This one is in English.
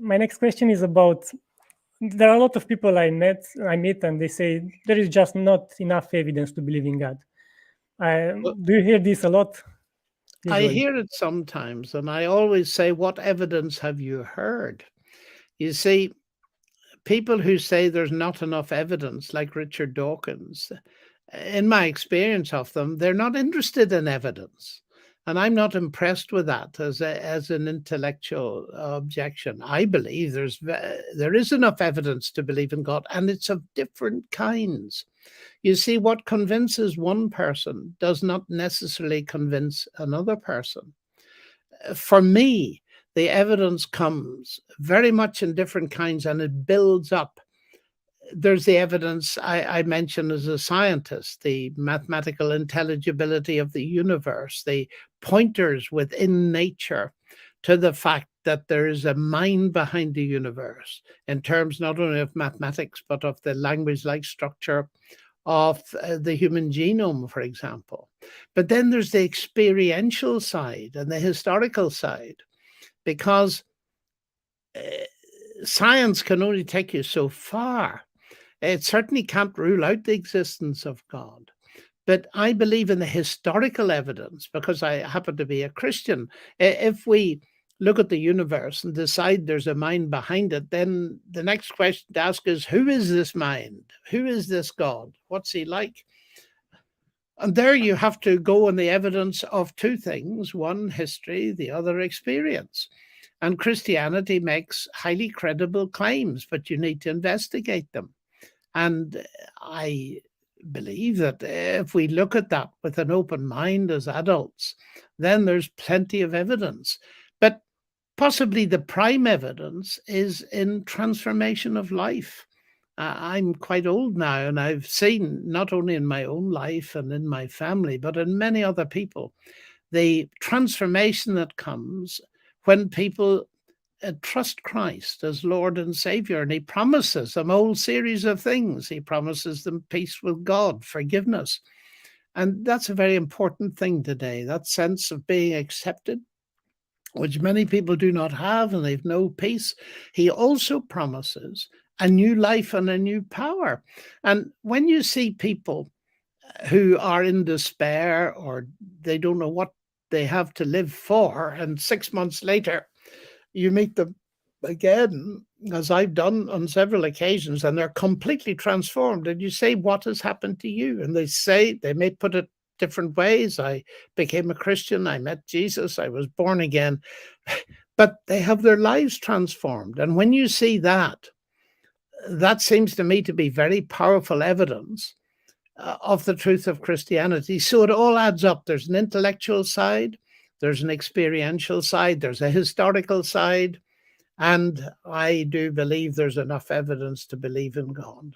my next question is about, there are a lot of people I meet, and they say there is just not enough evidence to believe in God. Do you hear this a lot? I hear it sometimes, and I always say, what evidence have you heard? You see, people who say there's not enough evidence, like Richard Dawkins, in my experience of them, they're not interested in evidence. And I'm not impressed with that as an intellectual objection. I believe there is enough evidence to believe in God, and it's of different kinds. You see, what convinces one person does not necessarily convince another person. For me, the evidence comes very much in different kinds, and it builds up. There's the evidence I mentioned as a scientist, the mathematical intelligibility of the universe, the pointers within nature to the fact that there is a mind behind the universe in terms not only of mathematics, but of the language-like structure of the human genome, for example. But then there's the experiential side and the historical side, because science can only take you so far. It certainly can't rule out the existence of God. But I believe in the historical evidence because I happen to be a Christian. If we look at the universe and decide there's a mind behind it, then the next question to ask is, who is this mind? Who is this God? What's he like? And there you have to go on the evidence of two things: one, history, the other, experience. And Christianity makes highly credible claims, but you need to investigate them. And I believe that if we look at that with an open mind as adults, then there's plenty of evidence. But possibly the prime evidence is in transformation of life. I'm quite old now, and I've seen, not only in my own life and in my family, but in many other people, the transformation that comes when people trust Christ as Lord and Savior, and he promises them a whole series of things. He promises them peace with God, forgiveness. And that's a very important thing today, that sense of being accepted, which many people do not have, and they've no peace. He also promises a new life and a new power. And when you see people who are in despair or they don't know what they have to live for, and 6 months later, you meet them again, as I've done on several occasions, and they're completely transformed. And you say, what has happened to you? And they say, they may put it different ways. I became a Christian. I met Jesus. I was born again. But they have their lives transformed. And when you see that, that seems to me to be very powerful evidence of the truth of Christianity. So it all adds up. There's an intellectual side. There's an experiential side, there's a historical side, and I do believe there's enough evidence to believe in God.